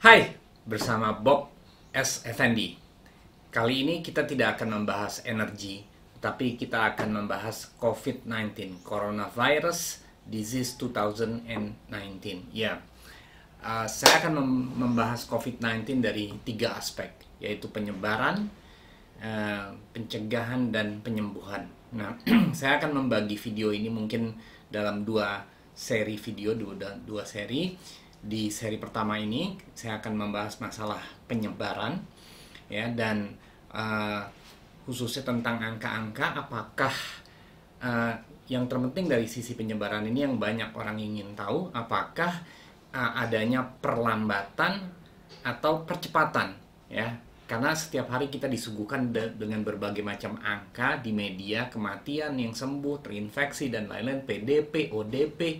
Hai, bersama Bob S. Effendi. Kali ini kita tidak akan membahas energi, tapi kita akan membahas COVID-19, Coronavirus Disease 2019. Ya, saya akan membahas COVID-19 dari 3 aspek, yaitu penyebaran, pencegahan, dan penyembuhan. Nah, saya akan membagi video ini mungkin dalam dua seri video, dua seri. Di seri pertama ini saya akan membahas masalah penyebaran, ya, dan khususnya tentang angka-angka apakah yang terpenting dari sisi penyebaran ini yang banyak orang ingin tahu, apakah adanya perlambatan atau percepatan, ya, karena setiap hari kita disuguhkan dengan berbagai macam angka di media, kematian, yang sembuh, terinfeksi, dan lain-lain, PDP, ODP.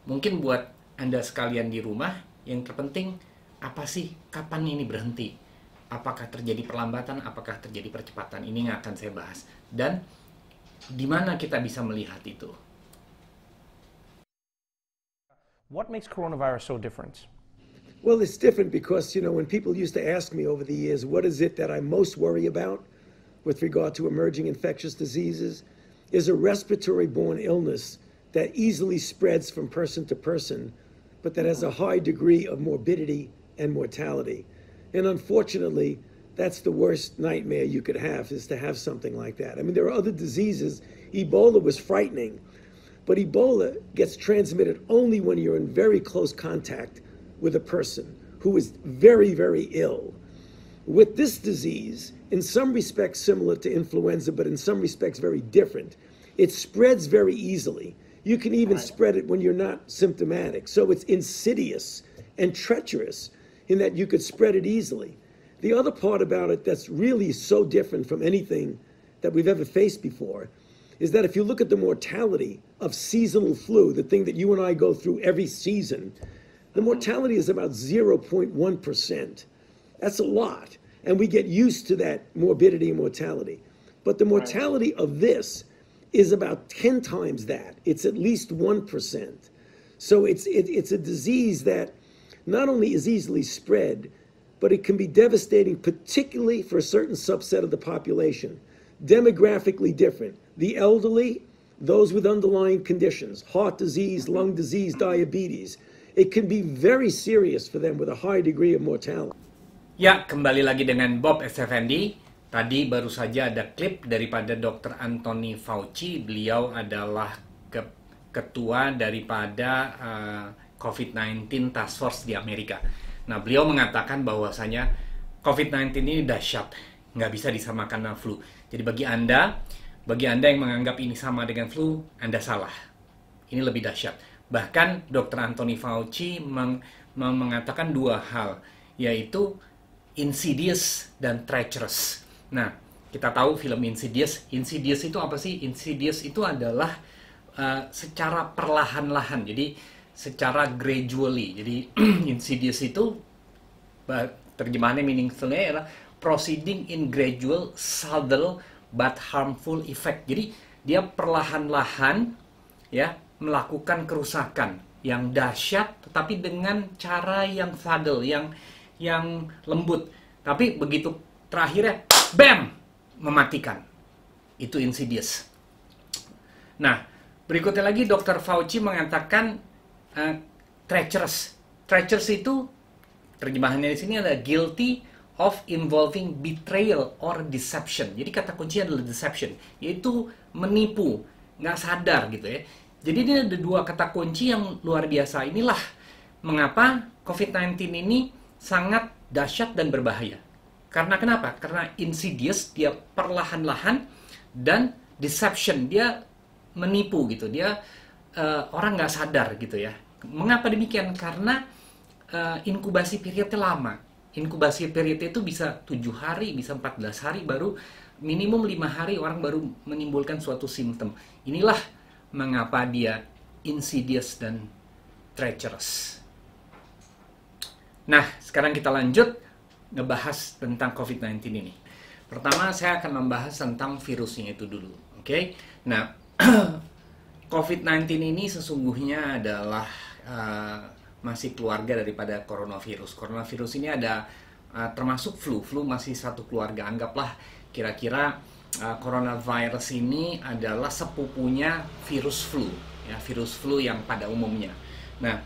Mungkin buat Anda sekalian di rumah, yang terpenting apa sih, kapan ini berhenti? Apakah terjadi perlambatan, apakah terjadi percepatan? Ini yang akan saya bahas. Dan di mana kita bisa melihat itu? What makes coronavirus so different? Well, it's different because, when people used to ask me over the years, what is it that I most worry about with regard to emerging infectious diseases, is a respiratory-borne illness that easily spreads from person to person, but that has a high degree of morbidity and mortality. And unfortunately, that's the worst nightmare you could have, is to have something like that. I mean, there are other diseases. Ebola was frightening, but Ebola gets transmitted only when you're in very close contact with a person who is very, very ill. With this disease, in some respects similar to influenza, but in some respects very different, it spreads very easily. You can even spread it when you're not symptomatic. So it's insidious and treacherous in that you could spread it easily. The other part about it that's really so different from anything that we've ever faced before is that if you look at the mortality of seasonal flu, the thing that you and I go through every season, the mortality is about 0.1%. That's a lot. And we get used to that morbidity and mortality. But the mortality of this is about 10 times that. It's at least 1%. So it's a disease that not only is easily spread, but it can be devastating, particularly for a certain subset of the population. Demographically different. The elderly, those with underlying conditions, heart disease, lung disease, diabetes. It can be very serious for them with a high degree of mortality. Ya, kembali lagi dengan Bob S. Effendi. Tadi baru saja ada klip daripada Dr. Anthony Fauci. Beliau adalah ketua daripada COVID-19 Task Force di Amerika. Nah, beliau mengatakan bahwasanya COVID-19 ini dahsyat, nggak bisa disamakan dengan flu. Jadi bagi Anda yang menganggap ini sama dengan flu, Anda salah. Ini lebih dahsyat. Bahkan Dr. Anthony Fauci mengatakan dua hal, yaitu insidious dan treacherous. Nah, kita tahu film Insidious. Insidious itu apa sih? Insidious itu adalah secara perlahan-lahan. Jadi secara gradually. Jadi insidious itu terjemahannya meaningfulnya adalah proceeding in gradual, subtle but harmful effect. Jadi dia perlahan-lahan, ya, melakukan kerusakan yang dahsyat, tetapi dengan cara yang subtle, yang lembut. Tapi begitu terakhirnya, bam, mematikan. Itu insidious. Nah, berikutnya lagi Dr. Fauci mengatakan treacherous. Treacherous itu terjemahannya di sini adalah guilty of involving betrayal or deception. Jadi kata kuncinya adalah deception, yaitu menipu, nggak sadar gitu ya. Jadi ini ada dua kata kunci yang luar biasa. Inilah mengapa COVID-19 ini sangat dahsyat dan berbahaya. Karena kenapa? Karena insidious, dia perlahan-lahan, dan deception, dia menipu gitu. Dia orang nggak sadar gitu ya. Mengapa demikian? Karena inkubasi periodnya lama. Inkubasi periodnya itu bisa 7 hari, bisa 14 hari, baru minimum 5 hari orang baru menimbulkan suatu simptom. Inilah mengapa dia insidious dan treacherous. Nah, sekarang kita lanjut ngebahas tentang COVID-19 ini. Pertama, saya akan membahas tentang virusnya itu dulu. Oke? Nah, COVID-19 ini sesungguhnya adalah masih keluarga daripada coronavirus. Coronavirus ini ada termasuk flu. Flu masih satu keluarga. Anggaplah kira-kira coronavirus ini adalah sepupunya virus flu, ya, virus flu yang pada umumnya. Nah,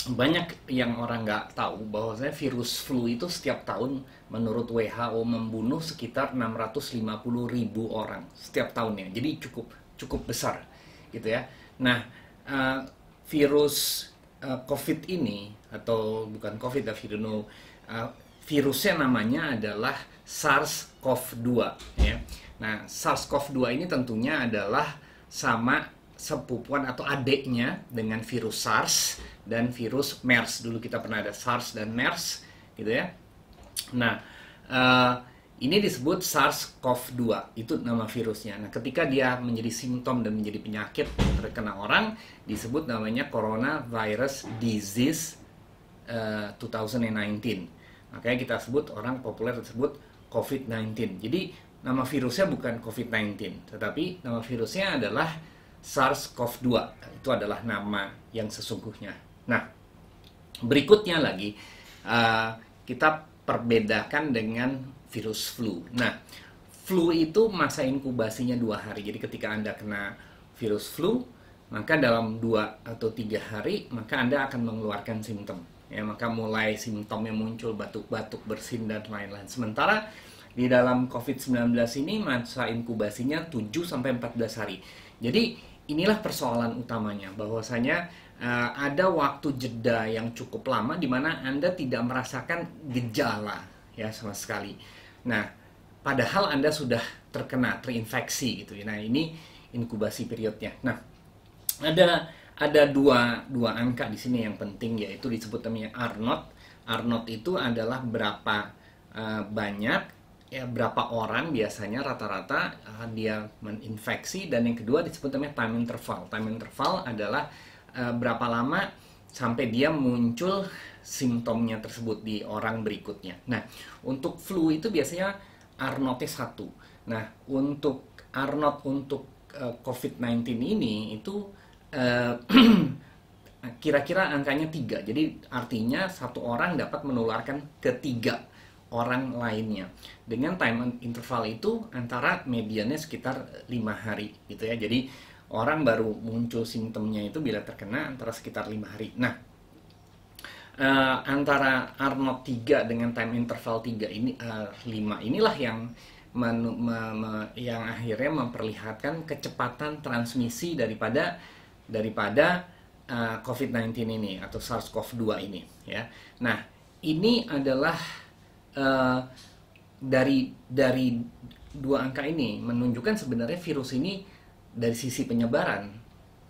banyak yang orang nggak tahu bahwasanya virus flu itu setiap tahun menurut WHO membunuh sekitar 650.000 orang setiap tahunnya. Jadi cukup besar, gitu ya. Nah, virus COVID ini, atau bukan COVID, virusnya namanya adalah SARS-CoV-2, ya. Nah, SARS-CoV-2 ini tentunya adalah sama sepupuan atau adiknya dengan virus SARS dan virus MERS. Dulu kita pernah ada SARS dan MERS, gitu ya. Nah, ini disebut SARS-CoV-2, itu nama virusnya. Nah, ketika dia menjadi simptom dan menjadi penyakit terkena orang, disebut namanya Coronavirus Disease 2019. Makanya kita sebut, orang populer tersebut COVID-19. Jadi, nama virusnya bukan COVID-19, tetapi nama virusnya adalah SARS-CoV-2. Itu adalah nama yang sesungguhnya. Nah, berikutnya lagi, kita perbedakan dengan virus flu. Nah, flu itu masa inkubasinya 2 hari. Jadi ketika Anda kena virus flu, maka dalam 2 atau 3 hari, maka Anda akan mengeluarkan simptom. Ya, maka mulai simptomnya muncul batuk-batuk, bersin, dan lain-lain. Sementara di dalam COVID-19 ini masa inkubasinya 7-14 hari. Jadi inilah persoalan utamanya, bahwasanya ada waktu jeda yang cukup lama di mana Anda tidak merasakan gejala, ya, sama sekali. Nah, padahal Anda sudah terinfeksi gitu ya. Nah, ini inkubasi periodnya. Nah, ada dua angka di sini yang penting, yaitu disebut namanya R0. R0 itu adalah berapa banyak, ya, berapa orang biasanya rata-rata dia menginfeksi, dan yang kedua disebut namanya time interval. Time interval adalah berapa lama sampai dia muncul simptomnya tersebut di orang berikutnya. Nah, untuk flu itu biasanya R0-nya 1. Nah, untuk R0 untuk COVID-19 ini itu kira-kira angkanya 3. Jadi artinya satu orang dapat menularkan ke 3 orang lainnya. Dengan time interval itu antara mediannya sekitar 5 hari gitu ya. Jadi orang baru muncul simptomnya itu bila terkena antara sekitar 5 hari. Nah, antara R0 3 dengan time interval 3 ini 5 inilah yang yang akhirnya memperlihatkan kecepatan transmisi daripada COVID-19 ini atau SARS-CoV-2 ini, ya. Nah, ini adalah dari 2 angka ini menunjukkan sebenarnya virus ini dari sisi penyebaran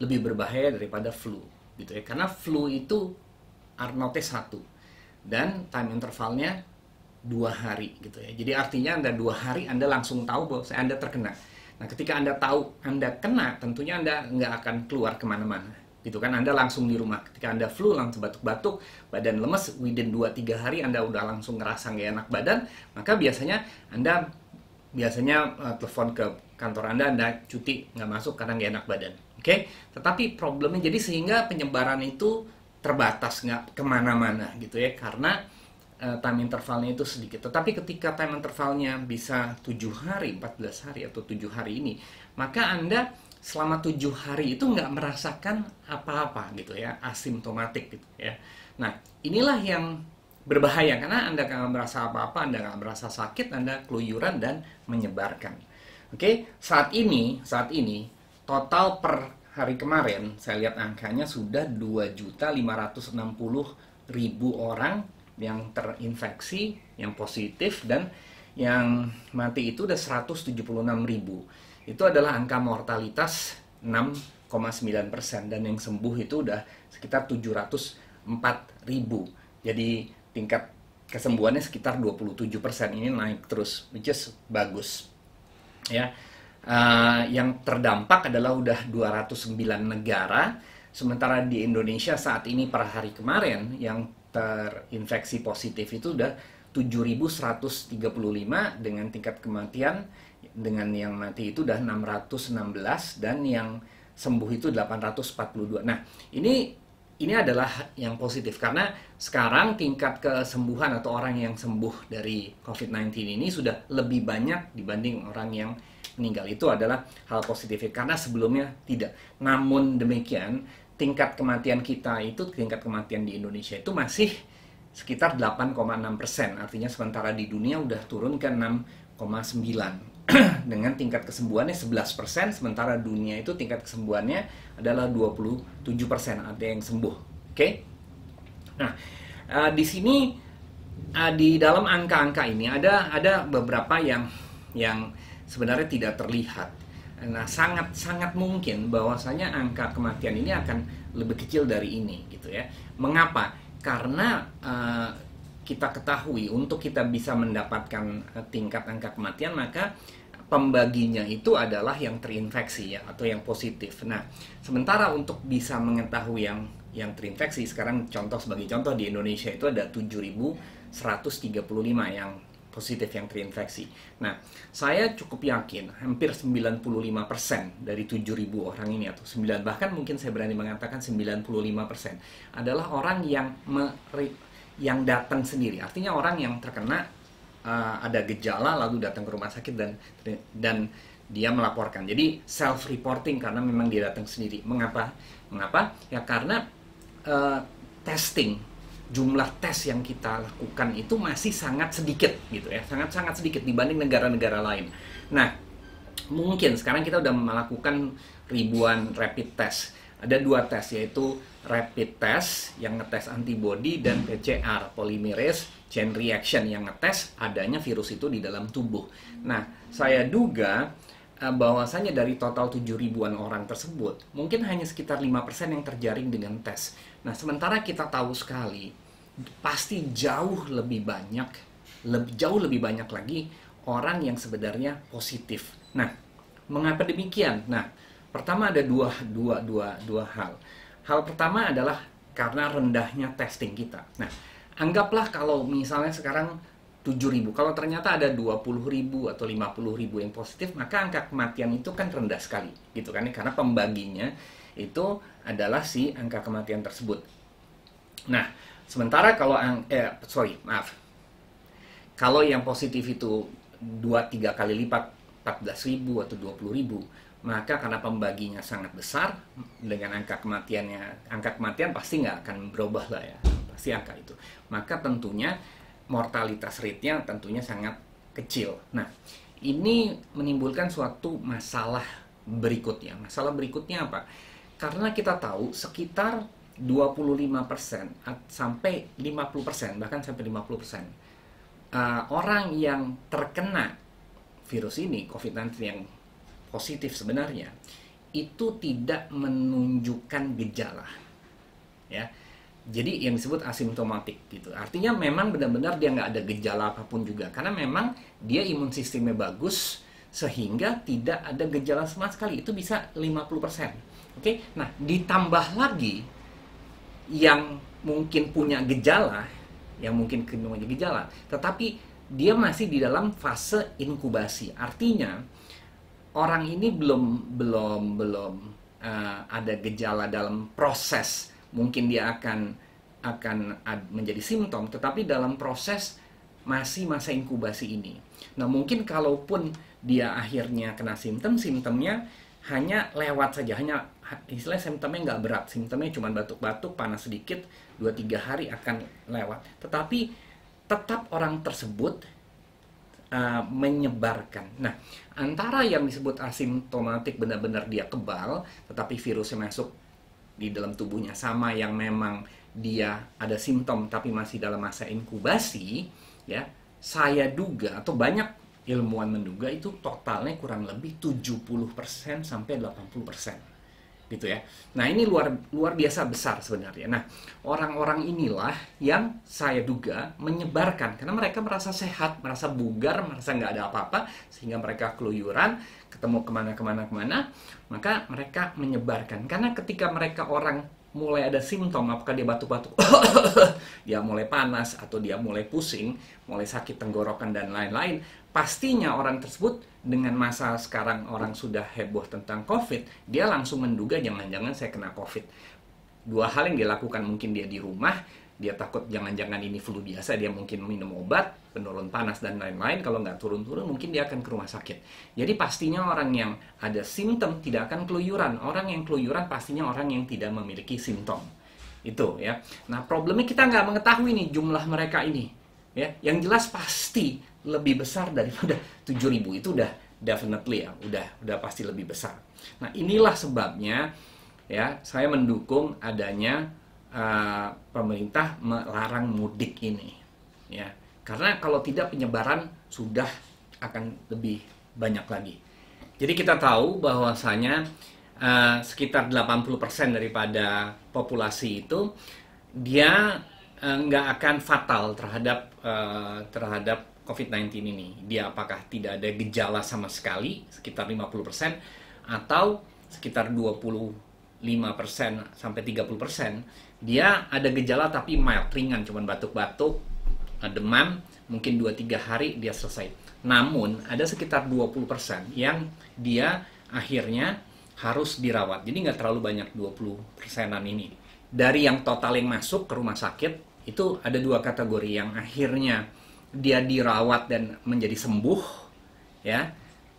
lebih berbahaya daripada flu, gitu ya. Karena flu itu R0-nya 1 dan time intervalnya 2 hari, gitu ya. Jadi artinya Anda 2 hari Anda langsung tahu bahwa Anda terkena. Nah, ketika Anda tahu Anda kena, tentunya Anda nggak akan keluar kemana-mana, gitu kan. Anda langsung di rumah. Ketika Anda flu, langsung batuk-batuk, badan lemes, within 2-3 hari Anda udah langsung ngerasa nggak enak badan, maka biasanya Anda telepon ke kantor Anda cuti, nggak masuk karena nggak enak badan. Oke? Tetapi problemnya jadi sehingga penyebaran itu terbatas, nggak kemana-mana, gitu ya, karena time intervalnya itu sedikit. Tetapi ketika time intervalnya bisa 7 hari, 14 hari, atau 7 hari ini, maka Anda selama 7 hari itu nggak merasakan apa-apa, gitu ya, asimptomatik, gitu ya. Nah, inilah yang berbahaya, karena Anda nggak merasa apa-apa, Anda nggak merasa sakit, Anda keluyuran dan menyebarkan. Oke, saat ini total per hari kemarin, saya lihat angkanya sudah 2.560.000 orang yang terinfeksi, yang positif, dan yang mati itu udah 176.000. Itu adalah angka mortalitas 6,9%, dan yang sembuh itu udah sekitar 704.000. Jadi tingkat kesembuhannya sekitar 27%. Ini naik terus, which is bagus. Ya. Yang terdampak adalah udah 209 negara, sementara di Indonesia saat ini per hari kemarin yang terinfeksi positif itu udah 7.135 dengan tingkat kematian dengan yang mati itu udah 616 dan yang sembuh itu 842. Nah, ini ini adalah yang positif karena sekarang tingkat kesembuhan atau orang yang sembuh dari COVID-19 ini sudah lebih banyak dibanding orang yang meninggal. Itu adalah hal positif karena sebelumnya tidak. Namun demikian, tingkat kematian kita itu, tingkat kematian di Indonesia itu masih sekitar 8,6%. Artinya sementara di dunia udah turun ke 6,9%. Dengan tingkat kesembuhannya 11%, sementara dunia itu tingkat kesembuhannya adalah 27%, ada yang sembuh. Oke? Nah, di sini di dalam angka-angka ini ada beberapa yang sebenarnya tidak terlihat. Nah, sangat mungkin bahwasanya angka kematian ini akan lebih kecil dari ini, gitu ya. Mengapa? Karena kita ketahui untuk kita bisa mendapatkan tingkat angka kematian, maka pembaginya itu adalah yang terinfeksi ya, atau yang positif. Nah, sementara untuk bisa mengetahui yang terinfeksi, sekarang sebagai contoh di Indonesia itu ada 7.135 yang positif yang terinfeksi. Nah, saya cukup yakin hampir 95% dari 7.000 orang ini, atau bahkan mungkin saya berani mengatakan 95% adalah orang yang datang sendiri. Artinya orang yang terkena ada gejala lalu datang ke rumah sakit dan dia melaporkan. Jadi self reporting karena memang dia datang sendiri. Mengapa? Ya karena testing, jumlah tes yang kita lakukan itu masih sangat sedikit gitu ya. Sangat sedikit dibanding negara-negara lain. Nah, mungkin sekarang kita udah melakukan ribuan rapid test. Ada 2 tes, yaitu rapid test yang ngetes antibody dan PCR, polymerase chain reaction, yang ngetes adanya virus itu di dalam tubuh. Nah, saya duga bahwasanya dari total 7.000-an orang tersebut, mungkin hanya sekitar 5% yang terjaring dengan tes. Nah, sementara kita tahu sekali, pasti jauh lebih banyak lagi orang yang sebenarnya positif. Nah, mengapa demikian? Nah, pertama ada dua hal. Hal pertama adalah karena rendahnya testing kita. Nah, anggaplah kalau misalnya sekarang 7.000, kalau ternyata ada 20.000 atau 50.000 yang positif, maka angka kematian itu kan rendah sekali, gitu kan? Karena pembaginya itu adalah si angka kematian tersebut. Nah, sementara kalau kalau yang positif itu 2-3 kali lipat, 14.000 atau 20.000, maka karena pembaginya sangat besar dengan angka kematian pasti nggak akan berubah lah ya, pasti angka itu. Maka tentunya mortalitas rate-nya tentunya sangat kecil. Nah, ini menimbulkan suatu masalah berikutnya. Masalah berikutnya apa? Karena kita tahu sekitar 25% sampai 50%, bahkan sampai 50%, orang yang terkena virus ini, COVID-19 yang positif sebenarnya, itu tidak menunjukkan gejala. Ya. Jadi yang disebut asimptomatik gitu. Artinya memang benar-benar dia nggak ada gejala apapun juga. Karena memang dia imun sistemnya bagus, sehingga tidak ada gejala sama sekali. Itu bisa 50%. Oke? Nah, ditambah lagi yang mungkin punya gejala, tetapi dia masih di dalam fase inkubasi. Artinya orang ini belum ada gejala dalam proses. Mungkin dia akan menjadi simptom, tetapi dalam proses masih masa inkubasi ini. Nah, mungkin kalaupun dia akhirnya kena simptomnya hanya lewat saja, hanya istilah simptomnya nggak berat, simptomnya cuma batuk-batuk, panas sedikit, 2-3 hari akan lewat. Tetapi tetap orang tersebut menyebarkan. Nah, antara yang disebut asimptomatik benar-benar dia kebal, tetapi virusnya masuk di dalam tubuhnya, sama yang memang dia ada simptom tapi masih dalam masa inkubasi, ya, saya duga atau banyak ilmuwan menduga itu totalnya kurang lebih 70% sampai 80%. Gitu ya. Nah, ini luar biasa besar sebenarnya. Nah, orang-orang inilah yang saya duga menyebarkan karena mereka merasa sehat, merasa bugar, merasa nggak ada apa-apa, sehingga mereka keluyuran, ketemu kemana, maka mereka menyebarkan. Karena ketika orang mulai ada simptom, apakah dia batuk-batuk, dia mulai panas, atau dia mulai pusing, mulai sakit tenggorokan dan lain-lain, pastinya orang tersebut dengan masa sekarang orang sudah heboh tentang COVID, dia langsung menduga jangan-jangan saya kena COVID. dua hal yang dilakukan. Mungkin dia di rumah, dia takut jangan-jangan ini flu biasa, dia mungkin minum obat, penurun panas dan lain-lain. Kalau nggak turun-turun, mungkin dia akan ke rumah sakit. Jadi pastinya orang yang ada simptom tidak akan keluyuran. Orang yang keluyuran pastinya orang yang tidak memiliki simptom. Itu ya. Nah, problemnya kita nggak mengetahui nih jumlah mereka ini. Ya, yang jelas pasti lebih besar daripada 7.000. Itu udah definitely ya, udah pasti lebih besar. Nah, inilah sebabnya ya saya mendukung adanya pemerintah melarang mudik ini. Ya, karena kalau tidak penyebaran sudah akan lebih banyak lagi. Jadi kita tahu bahwasanya sekitar 80% daripada populasi itu dia nggak akan fatal terhadap COVID-19 ini. Dia apakah tidak ada gejala sama sekali, sekitar 50%, atau sekitar 25% sampai 30%, dia ada gejala tapi mild, ringan, cuman batuk-batuk, demam, mungkin 2-3 hari dia selesai. Namun, ada sekitar 20% yang dia akhirnya harus dirawat. Jadi nggak terlalu banyak 20%-an ini. Dari yang total yang masuk ke rumah sakit, itu ada 2 kategori. Yang akhirnya dia dirawat dan menjadi sembuh, ya,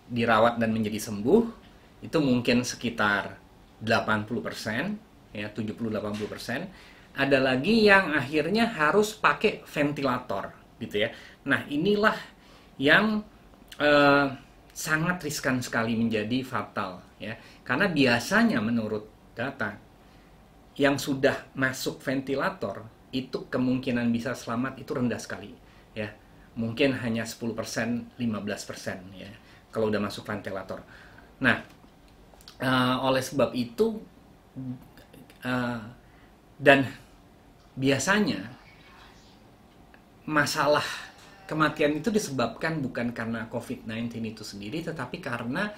dirawat dan menjadi sembuh, itu mungkin sekitar 80%, ya, 70-80%. Ada lagi yang akhirnya harus pakai ventilator, gitu ya. Nah, inilah yang sangat riskan sekali menjadi fatal, ya. Karena biasanya menurut data yang sudah masuk ventilator itu kemungkinan bisa selamat itu rendah sekali, ya. Mungkin hanya 10%, 15%, ya, kalau udah masuk ventilator. Nah, oleh sebab itu dan biasanya masalah kematian itu disebabkan bukan karena COVID-19 itu sendiri, tetapi karena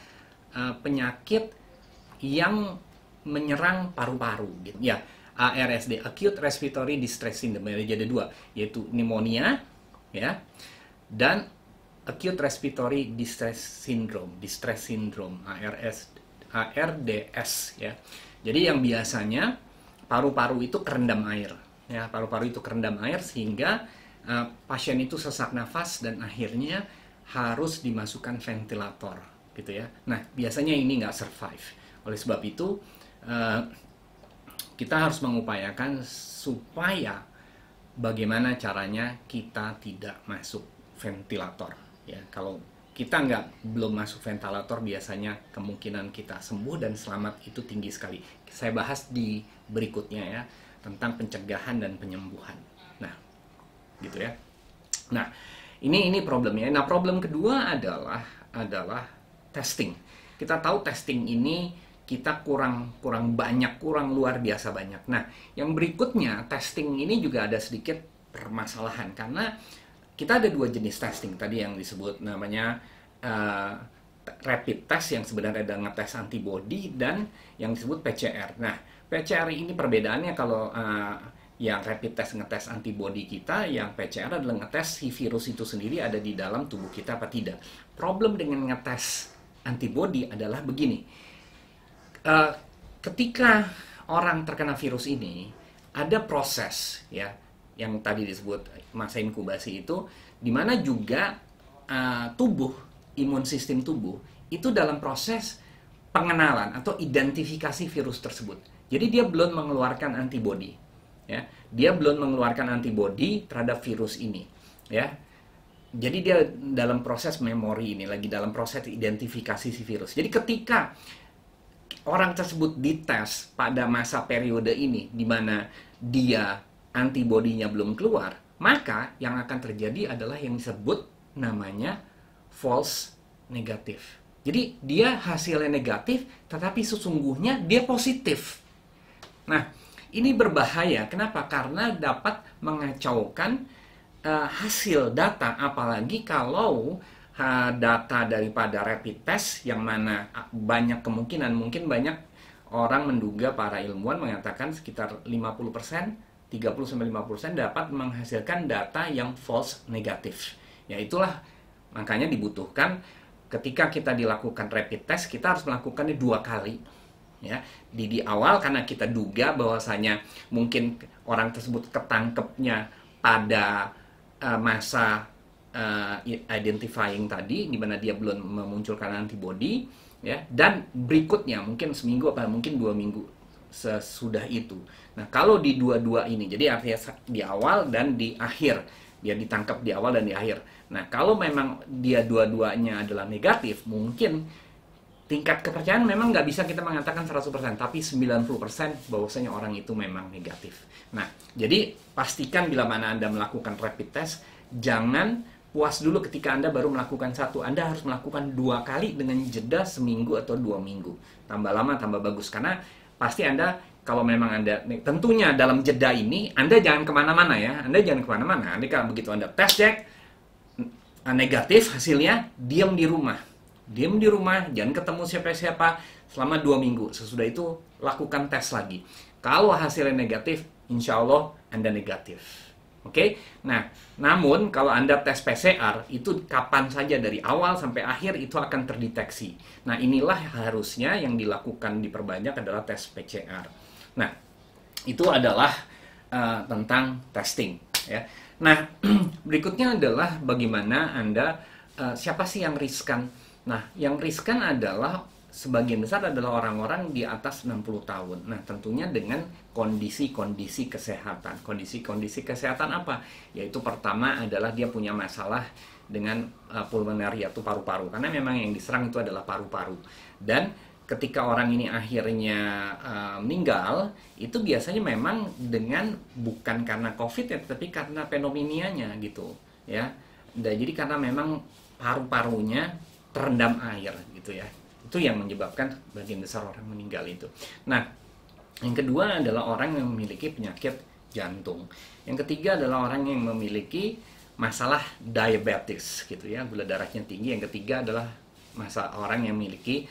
penyakit yang menyerang paru-paru, gitu. Ya, ARSD, Acute Respiratory Distress Syndrome, jadi ada 2, yaitu pneumonia, ya, dan Acute Respiratory Distress Syndrome, ARDS, ya. Jadi yang biasanya paru-paru itu kerendam air, ya, paru-paru itu kerendam air sehingga pasien itu sesak nafas dan akhirnya harus dimasukkan ventilator, gitu ya. Nah, biasanya ini nggak survive. Oleh sebab itu, kita harus mengupayakan supaya bagaimana caranya kita tidak masuk ventilator. Ya, kalau kita belum masuk ventilator, biasanya kemungkinan kita sembuh dan selamat itu tinggi sekali. Saya bahas di berikutnya ya, tentang pencegahan dan penyembuhan. Nah, gitu ya. Nah, ini problemnya. Nah, problem kedua adalah testing. Kita tahu testing ini kita kurang banyak, kurang luar biasa banyak. Nah, yang berikutnya, testing ini juga ada sedikit permasalahan karena kita ada 2 jenis testing tadi yang disebut namanya rapid test yang sebenarnya ada ngetes antibody dan yang disebut PCR. Nah, PCR ini perbedaannya kalau yang rapid test ngetes antibody kita, yang PCR adalah ngetes si virus itu sendiri ada di dalam tubuh kita apa tidak. Problem dengan ngetes antibody adalah begini. Ketika orang terkena virus ini, ada proses ya yang tadi disebut masa inkubasi itu, di mana juga imun sistem tubuh itu dalam proses pengenalan atau identifikasi virus tersebut. Jadi dia belum mengeluarkan antibody, ya, dia belum mengeluarkan antibody terhadap virus ini, ya. Jadi dia dalam proses memori ini, lagi dalam proses identifikasi si virus. Jadi ketika orang tersebut dites pada masa periode ini, di mana dia antibodinya belum keluar, maka yang akan terjadi adalah yang disebut namanya false negatif. Jadi dia hasilnya negatif, tetapi sesungguhnya dia positif. Nah, ini berbahaya. Kenapa? Karena dapat mengacaukan hasil data, apalagi kalau data daripada rapid test yang mana banyak kemungkinan, mungkin banyak orang menduga, para ilmuwan mengatakan sekitar 50%, 30-50% dapat menghasilkan data yang false negatif. Ya, itulah makanya dibutuhkan ketika kita dilakukan rapid test, kita harus melakukannya 2 kali. ya. Di awal karena kita duga bahwasanya mungkin orang tersebut ketangkepnya pada masa identifying tadi, di mana dia belum memunculkan antibody, ya, dan berikutnya mungkin seminggu atau mungkin 2 minggu sesudah itu. Nah, kalau di dua-dua ini, jadi artinya di awal dan di akhir, dia ditangkap di awal dan di akhir. Nah, kalau memang dia dua-duanya adalah negatif, mungkin tingkat kepercayaan memang nggak bisa kita mengatakan 100%, tapi 90% bahwasanya orang itu memang negatif. Nah, jadi pastikan bila mana Anda melakukan rapid test, jangan puas dulu ketika Anda baru melakukan satu. Anda harus melakukan 2 kali dengan jeda seminggu atau 2 minggu. Tambah lama, tambah bagus. Karena pasti Anda, kalau memang Anda, tentunya dalam jeda ini, Anda jangan kemana-mana ya. Anda jangan kemana-mana. Nanti kalau begitu Anda tes cek, negatif hasilnya, diam di rumah. Diam di rumah, jangan ketemu siapa-siapa selama 2 minggu. Sesudah itu, lakukan tes lagi. Kalau hasilnya negatif, insya Allah Anda negatif. Oke? Nah, namun kalau Anda tes PCR, itu kapan saja dari awal sampai akhir itu akan terdeteksi. Nah, inilah harusnya yang dilakukan diperbanyak adalah tes PCR. Nah, itu adalah tentang testing. Ya. Nah, berikutnya adalah bagaimana Anda, siapa sih yang riskan? Nah, yang riskan adalah sebagian besar adalah orang-orang di atas 60 tahun. Nah, tentunya dengan kondisi-kondisi kesehatan. Kondisi-kondisi kesehatan apa? Yaitu pertama adalah dia punya masalah dengan pulmonary atau paru-paru. Karena memang yang diserang itu adalah paru-paru. Dan ketika orang ini akhirnya meninggal, itu biasanya memang dengan bukan karena COVID ya, tapi karena pneumonianya gitu, ya. Dan jadi karena memang paru-parunya terendam air gitu ya. Itu yang menyebabkan bagian besar orang meninggal itu. Nah, yang kedua adalah orang yang memiliki penyakit jantung. Yang ketiga adalah orang yang memiliki masalah diabetes gitu ya, gula darahnya tinggi. Yang ketiga adalah orang yang memiliki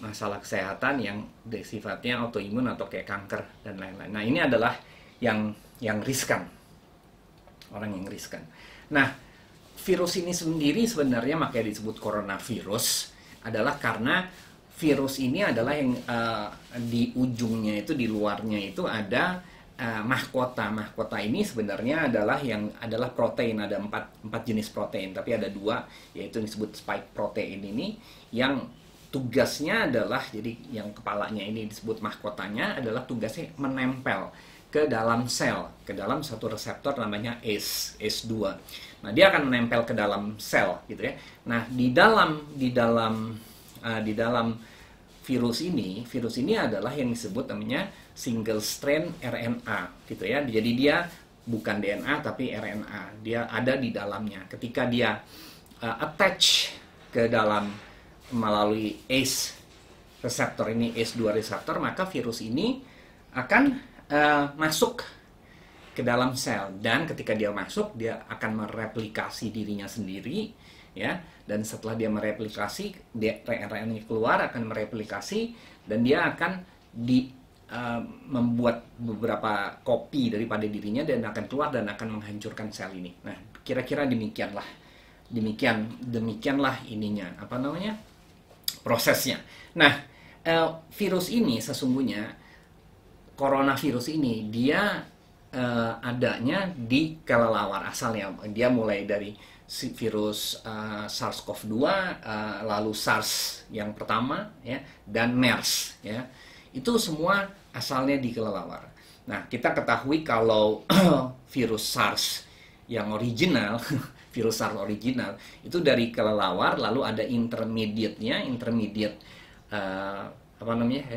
masalah kesehatan yang sifatnya autoimun atau kayak kanker dan lain-lain. Nah, ini adalah yang riskan. Orang yang riskan. Nah, virus ini sendiri sebenarnya makanya disebut coronavirus adalah karena virus ini adalah yang di ujungnya itu, di luarnya itu ada mahkota. Mahkota ini sebenarnya adalah protein. Ada empat jenis protein, tapi ada 2, yaitu disebut spike protein ini yang tugasnya adalah, jadi yang kepalanya ini disebut mahkotanya adalah tugasnya menempel ke dalam sel, ke dalam satu reseptor namanya ACE2. Nah, dia akan menempel ke dalam sel gitu ya. Nah, di dalam virus ini adalah yang disebut namanya single strain RNA gitu ya. Jadi dia bukan DNA tapi RNA. Dia ada di dalamnya. Ketika dia attach ke dalam melalui ACE reseptor ini, ACE2 reseptor, maka virus ini akan masuk ke dalam sel, dan ketika dia masuk dia akan mereplikasi dirinya sendiri ya, dan setelah dia mereplikasi, RNA keluar akan mereplikasi dan dia akan membuat beberapa kopi daripada dirinya dan akan keluar dan akan menghancurkan sel ini. Nah, kira-kira demikianlah ininya, prosesnya. Nah, virus ini sesungguhnya, coronavirus ini dia adanya di kelelawar asalnya. Dia mulai dari virus SARS-CoV-2, lalu SARS yang pertama ya, dan MERS ya. Itu semua asalnya di kelelawar. Nah, kita ketahui kalau virus SARS yang original, virus SARS original itu dari kelelawar, lalu ada intermediate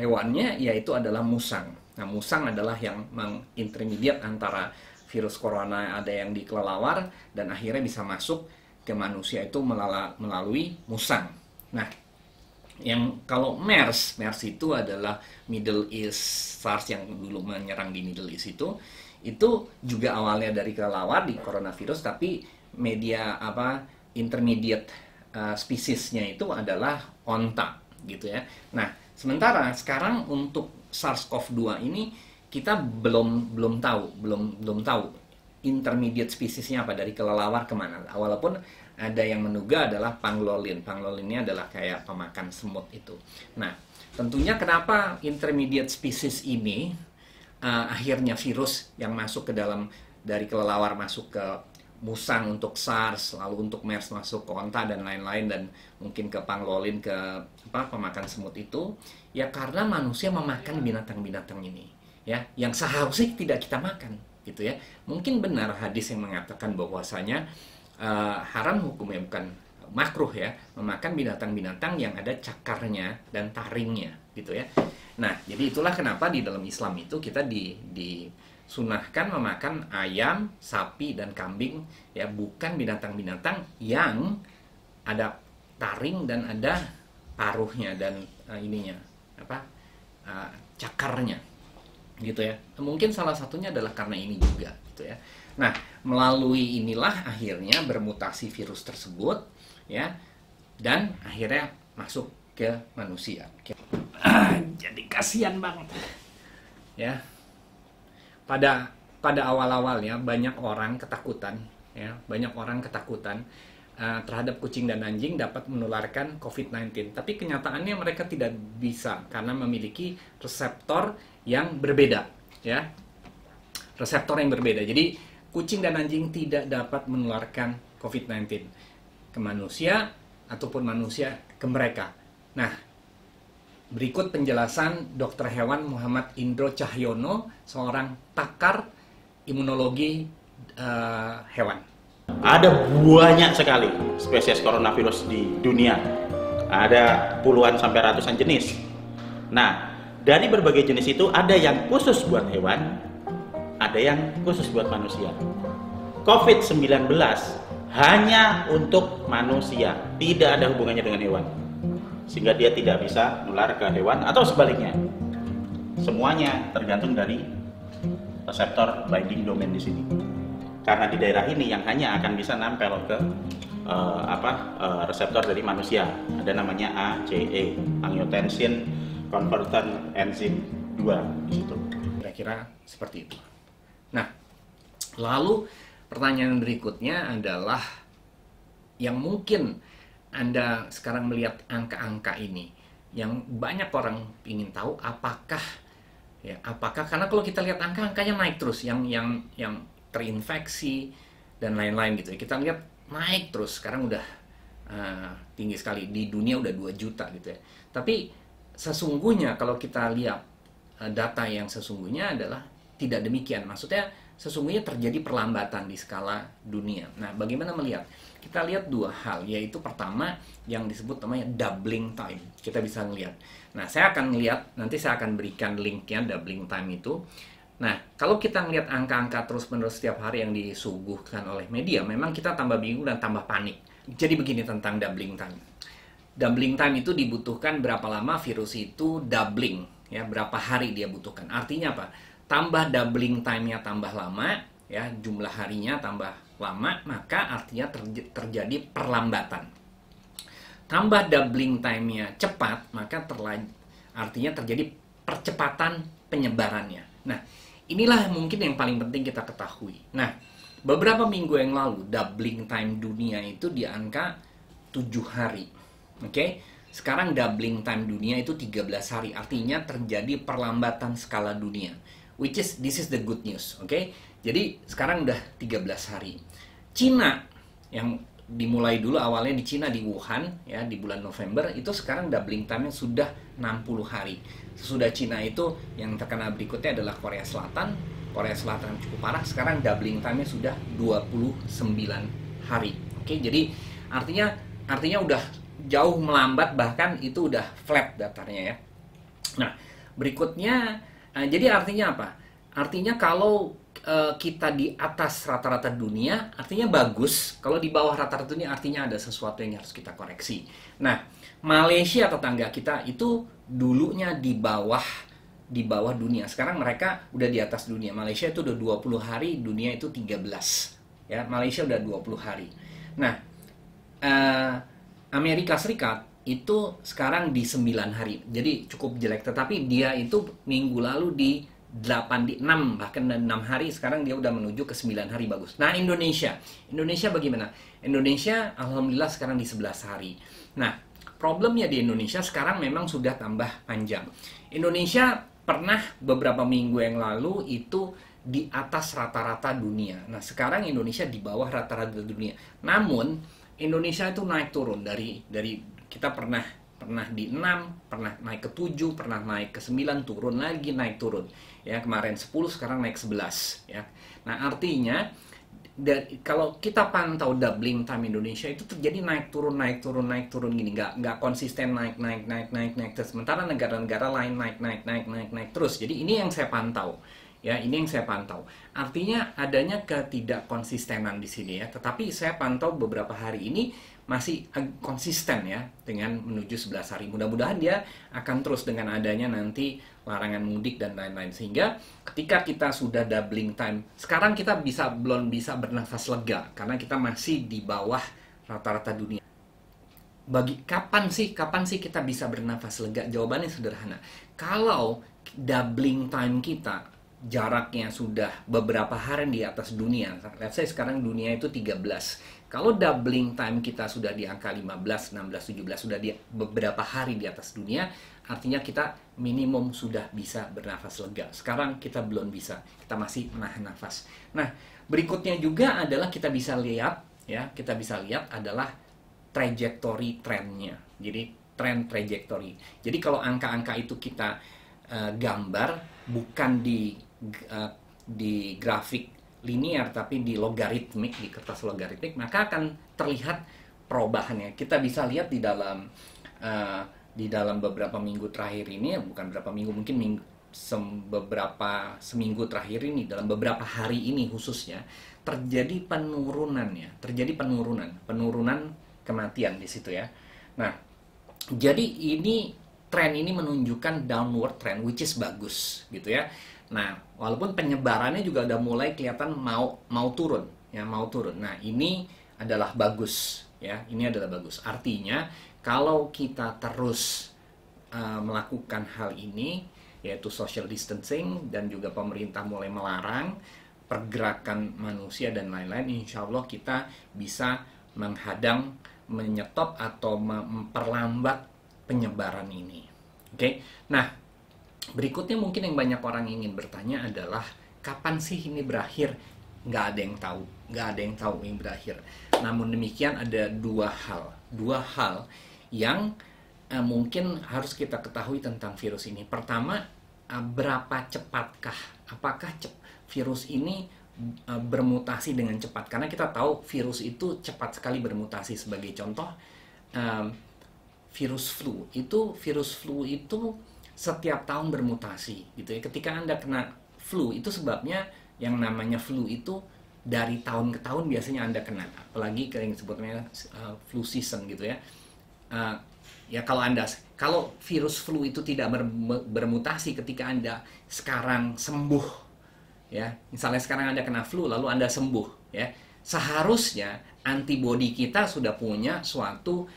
hewannya, yaitu adalah musang. Nah, musang adalah yang mengintermediate antara virus corona ada yang di kelelawar dan akhirnya bisa masuk ke manusia itu melalui musang. Nah, yang kalau MERS itu adalah Middle East SARS yang dulu menyerang di Middle East itu juga awalnya dari kelelawar di coronavirus, tapi intermediate spesiesnya itu adalah onta gitu ya. Nah, sementara sekarang untuk SARS-CoV-2 ini kita belum tahu intermediate spesiesnya apa, dari kelelawar kemana. Walaupun ada yang menduga adalah pangolin. Pangolin ini adalah kayak pemakan semut itu. Nah, tentunya kenapa intermediate species ini akhirnya virus yang masuk ke dalam, dari kelelawar masuk ke musang untuk SARS, lalu untuk MERS masuk ke onta dan lain-lain, dan mungkin ke pangolin, ke pemakan semut itu, ya karena manusia memakan binatang-binatang ini, ya, yang seharusnya tidak kita makan, gitu ya. Mungkin benar hadis yang mengatakan bahwasanya haram hukumnya, bukan makruh ya, memakan binatang-binatang yang ada cakarnya dan taringnya, gitu ya. Nah, jadi itulah kenapa di dalam Islam itu kita disunahkan memakan ayam, sapi, dan kambing, ya, bukan binatang-binatang yang ada taring dan ada paruhnya dan cakarnya, gitu ya. Mungkin salah satunya adalah karena ini juga, gitu ya. Nah, melalui inilah akhirnya bermutasi virus tersebut, ya, dan akhirnya masuk ke manusia. Jadi kasihan banget, ya. Pada awal-awalnya banyak orang ketakutan, ya, terhadap kucing dan anjing dapat menularkan COVID-19. Tapi kenyataannya mereka tidak bisa karena memiliki reseptor yang berbeda, ya. Reseptor yang berbeda. Jadi kucing dan anjing tidak dapat menularkan COVID-19 ke manusia ataupun manusia ke mereka. Nah, berikut penjelasan Dr. Hewan Muhammad Indro Cahyono, seorang pakar imunologi hewan. Ada banyak sekali spesies coronavirus di dunia. Ada puluhan sampai ratusan jenis. Nah, dari berbagai jenis itu ada yang khusus buat hewan, ada yang khusus buat manusia. COVID-19 hanya untuk manusia, tidak ada hubungannya dengan hewan. Sehingga dia tidak bisa nular ke hewan atau sebaliknya. Semuanya tergantung dari reseptor binding domain di sini. Karena di daerah ini yang hanya akan bisa nempel ke reseptor dari manusia. Ada namanya ACE, angiotensin converter enzim 2 di situ. Kira-kira seperti itu. Nah, lalu pertanyaan berikutnya adalah yang mungkin Anda sekarang melihat angka-angka ini, yang banyak orang ingin tahu apakah karena kalau kita lihat angka-angkanya naik terus, yang terinfeksi dan lain-lain gitu ya. Kita lihat naik terus, sekarang udah tinggi sekali, di dunia udah 2 juta gitu ya. Tapi sesungguhnya kalau kita lihat data yang sesungguhnya adalah tidak demikian. Maksudnya sesungguhnya terjadi perlambatan di skala dunia. Nah, bagaimana melihat? Kita lihat 2 hal, yaitu pertama yang disebut namanya doubling time. Kita bisa melihat. Nah, saya akan melihat, nanti saya akan berikan linknya doubling time itu. Nah, kalau kita melihat angka-angka terus-menerus setiap hari yang disuguhkan oleh media, memang kita tambah bingung dan tambah panik. Jadi begini tentang doubling time. Doubling time itu dibutuhkan berapa lama virus itu doubling, ya, berapa hari dia butuhkan. Artinya apa? Tambah doubling time-nya tambah lama, ya, jumlah harinya tambah lama, maka artinya terjadi perlambatan. Tambah doubling time-nya cepat, maka artinya terjadi percepatan penyebarannya. Nah, inilah mungkin yang paling penting kita ketahui. Nah, beberapa minggu yang lalu, doubling time dunia itu di angka 7 hari. Oke? Sekarang doubling time dunia itu 13 hari. Artinya terjadi perlambatan skala dunia. This is the good news. Oke? Jadi, sekarang udah 13 hari. Cina, yang dimulai dulu awalnya di Cina, di Wuhan, ya, di bulan November, itu sekarang doubling time-nya sudah 60 hari. Sesudah Cina itu yang terkena berikutnya adalah Korea Selatan. Korea Selatan cukup parah, sekarang doubling time-nya sudah 29 hari. Oke, jadi artinya udah jauh melambat, bahkan itu udah flat datarnya ya. Nah, berikutnya jadi artinya apa? Artinya kalau kita di atas rata-rata dunia, artinya bagus. Kalau di bawah rata-rata dunia, artinya ada sesuatu yang harus kita koreksi. Nah, Malaysia tetangga kita itu dulunya di bawah dunia. Sekarang mereka udah di atas dunia. Malaysia itu udah 20 hari, dunia itu 13. Ya, Malaysia udah 20 hari. Nah, Amerika Serikat itu sekarang di 9 hari. Jadi cukup jelek, tetapi dia itu minggu lalu di 8 di 6, bahkan 6 hari, sekarang dia udah menuju ke 9 hari bagus. Nah, Indonesia bagaimana? Indonesia alhamdulillah sekarang di 11 hari. Nah, problemnya di Indonesia sekarang memang sudah tambah panjang. Indonesia pernah beberapa minggu yang lalu itu di atas rata-rata dunia. Nah, sekarang Indonesia di bawah rata-rata dunia. Namun, Indonesia itu naik turun dari kita pernah di 6, pernah naik ke 7, pernah naik ke 9, turun lagi, naik turun. Ya, kemarin 10, sekarang naik 11, ya. Nah, artinya kalau kita pantau doubling time Indonesia itu terjadi naik turun gini, nggak konsisten naik. Sementara negara-negara lain naik terus. Jadi ini yang saya pantau. Ya, ini yang saya pantau. Artinya adanya ketidakkonsistenan di sini ya. Tetapi saya pantau beberapa hari ini masih konsisten ya dengan menuju 11 hari. Mudah-mudahan dia akan terus dengan adanya nanti larangan mudik dan lain-lain. Sehingga ketika kita sudah doubling time, sekarang kita belum bisa bernafas lega karena kita masih di bawah rata-rata dunia. Kapan sih kita bisa bernafas lega? Jawabannya sederhana. Kalau doubling time kita jaraknya sudah beberapa hari di atas dunia. Let's say sekarang dunia itu 13. Kalau doubling time kita sudah di angka 15, 16, 17, sudah di beberapa hari di atas dunia, artinya kita minimum sudah bisa bernafas lega. Sekarang kita belum bisa. Kita masih menahan nafas. Nah, berikutnya juga adalah kita bisa lihat adalah trajectory trennya. Jadi trend trajectory. Jadi kalau angka-angka itu kita gambar bukan di grafik linear tapi di logaritmik, di kertas logaritmik, maka akan terlihat perubahannya. Kita bisa lihat di dalam beberapa minggu terakhir ini, bukan beberapa minggu, mungkin seminggu terakhir ini, dalam beberapa hari ini khususnya terjadi penurunan kematian di situ ya. Nah, jadi tren ini menunjukkan downward trend, which is bagus gitu ya. Nah, walaupun penyebarannya juga udah mulai kelihatan mau turun. Nah, ini adalah bagus ya. Ini adalah bagus. Artinya kalau kita terus melakukan hal ini, yaitu social distancing dan juga pemerintah mulai melarang pergerakan manusia dan lain-lain, insya Allah kita bisa menghadang, menyetop atau memperlambat penyebaran ini. Oke. Nah, berikutnya mungkin yang banyak orang ingin bertanya adalah kapan sih ini berakhir? Nggak ada yang tahu yang berakhir. Namun demikian ada dua hal yang mungkin harus kita ketahui tentang virus ini. Pertama, berapa cepatkah? Apakah virus ini bermutasi dengan cepat? Karena kita tahu virus itu cepat sekali bermutasi. Sebagai contoh, virus flu itu setiap tahun bermutasi gitu ya. Ketika Anda kena flu, itu sebabnya yang namanya flu itu dari tahun ke tahun biasanya Anda kena, apalagi yang disebutnya flu season gitu ya. Ya kalau virus flu itu tidak bermutasi ketika Anda sekarang sembuh ya. Misalnya sekarang Anda kena flu lalu Anda sembuh ya. Seharusnya antibodi kita sudah punya suatu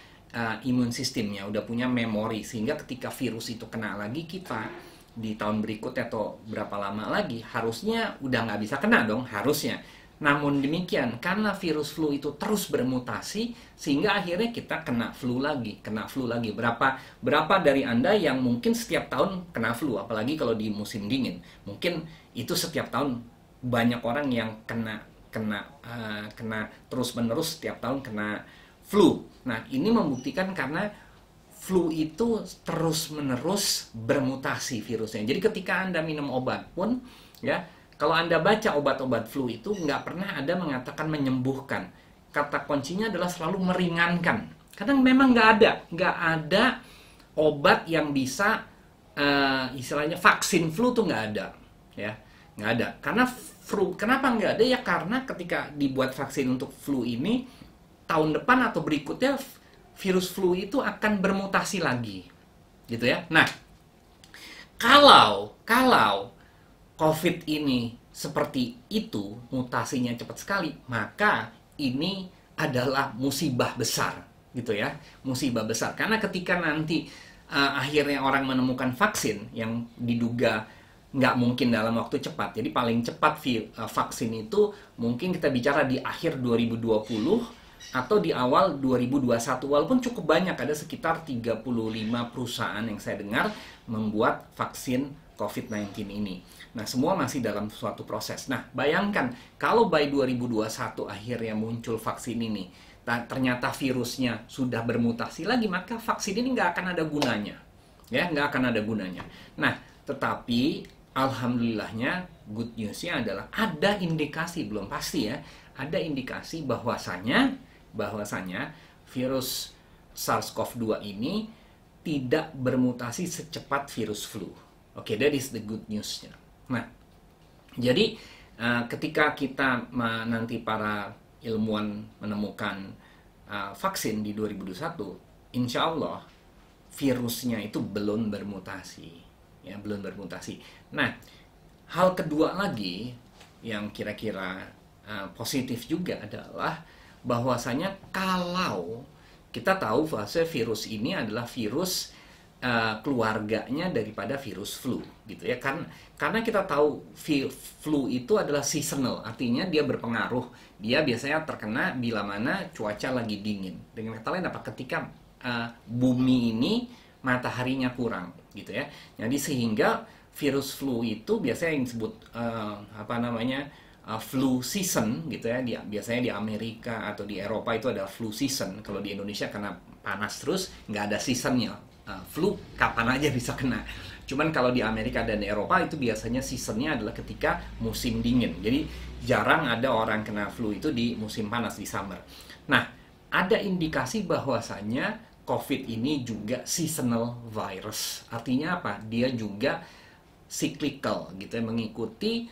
imun sistemnya, udah punya memori, sehingga ketika virus itu kena lagi kita di tahun berikutnya atau berapa lama lagi, harusnya udah nggak bisa kena dong, harusnya. Namun demikian, karena virus flu itu terus bermutasi, sehingga akhirnya kita kena flu lagi. Berapa dari Anda yang mungkin setiap tahun kena flu, apalagi kalau di musim dingin, mungkin itu setiap tahun banyak orang yang kena terus-menerus setiap tahun kena flu. Nah, ini membuktikan karena flu itu terus-menerus bermutasi virusnya. Jadi ketika Anda minum obat pun, ya, kalau Anda baca obat-obat flu itu nggak pernah ada mengatakan menyembuhkan. Kata kuncinya adalah selalu meringankan. Karena memang nggak ada obat yang bisa, istilahnya vaksin flu tuh nggak ada, ya, nggak ada. Karena flu, kenapa nggak ada? Ya karena ketika dibuat vaksin untuk flu ini, tahun depan atau berikutnya virus flu itu akan bermutasi lagi, gitu ya. Nah, kalau COVID ini seperti itu, mutasinya cepat sekali, maka ini adalah musibah besar, gitu ya, musibah besar. Karena ketika nanti akhirnya orang menemukan vaksin yang diduga nggak mungkin dalam waktu cepat. Jadi paling cepat vaksin itu mungkin kita bicara di akhir 2020 atau di awal 2021. Walaupun cukup banyak, ada sekitar 35 perusahaan yang saya dengar membuat vaksin COVID-19 ini. Nah, semua masih dalam suatu proses. Nah, bayangkan kalau by 2021 akhirnya muncul vaksin ini, ternyata virusnya sudah bermutasi lagi, maka vaksin ini nggak akan ada gunanya. Ya, nggak akan ada gunanya. Nah, tetapi alhamdulillahnya, good news-nya adalah ada indikasi, belum pasti ya, ada indikasi bahwasanya virus SARS-CoV-2 ini tidak bermutasi secepat virus flu. Oke, that is the good news-nya. Nah, jadi ketika kita nanti para ilmuwan menemukan vaksin di 2021, insya Allah virusnya itu belum bermutasi. Ya, belum bermutasi. Nah, hal kedua lagi yang kira-kira positif juga adalah bahwasanya kalau kita tahu bahwa virus ini adalah virus keluarganya daripada virus flu, gitu ya. Karena kita tahu flu itu adalah seasonal, artinya dia berpengaruh. Dia biasanya terkena bila mana cuaca lagi dingin. Dengan kata lain apa? Ketika bumi ini mataharinya kurang, gitu ya. Jadi sehingga virus flu itu biasanya yang disebut flu season, gitu ya. Biasanya di Amerika atau di Eropa itu ada flu season. Kalau di Indonesia karena panas terus nggak ada seasonnya. Flu kapan aja bisa kena. Cuman kalau di Amerika dan Eropa itu biasanya seasonnya adalah ketika musim dingin. Jadi jarang ada orang kena flu itu di musim panas, di summer. Nah, ada indikasi bahwasanya COVID ini juga seasonal virus. Artinya apa? Dia juga cyclical, gitu ya, mengikuti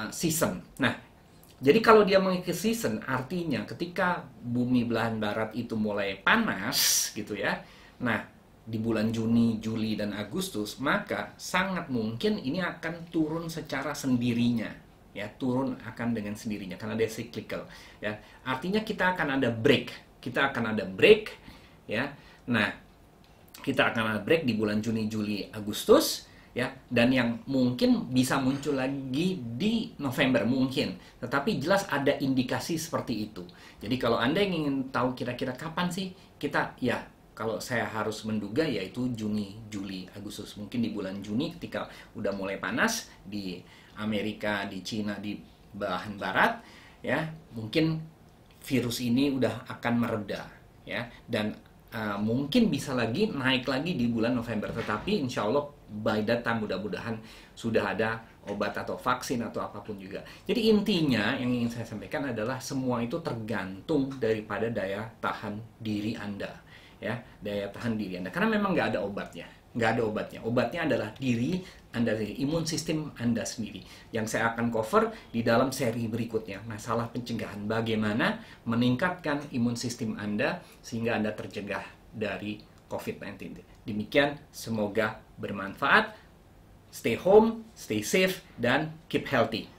season. Nah, jadi kalau dia mengikuti season, artinya ketika bumi belahan barat itu mulai panas, gitu ya. Nah, di bulan Juni, Juli, dan Agustus, maka sangat mungkin ini akan turun secara sendirinya. Ya, turun akan dengan sendirinya karena dia cyclical. Ya, artinya kita akan ada break. Ya. Nah, kita akan ada break di bulan Juni, Juli, Agustus, ya, dan yang mungkin bisa muncul lagi di November mungkin. Tetapi jelas ada indikasi seperti itu. Jadi kalau Anda ingin tahu kira-kira kapan sih kita, ya, kalau saya harus menduga yaitu Juni, Juli, Agustus. Mungkin di bulan Juni ketika udah mulai panas di Amerika, di Cina, di belahan barat, ya, mungkin virus ini udah akan mereda, ya, dan mungkin bisa lagi naik lagi di bulan November. Tetapi insya Allah by that time mudah-mudahan sudah ada obat atau vaksin atau apapun juga. Jadi intinya yang ingin saya sampaikan adalah semua itu tergantung daripada daya tahan diri Anda. Ya, daya tahan diri Anda. Karena memang nggak ada obatnya. Obatnya adalah diri Anda sendiri, imun sistem Anda sendiri. Yang saya akan cover di dalam seri berikutnya. Masalah pencegahan. Bagaimana meningkatkan imun sistem Anda sehingga Anda tercegah dari COVID-19. Demikian, semoga bermanfaat. Stay home, stay safe, dan keep healthy.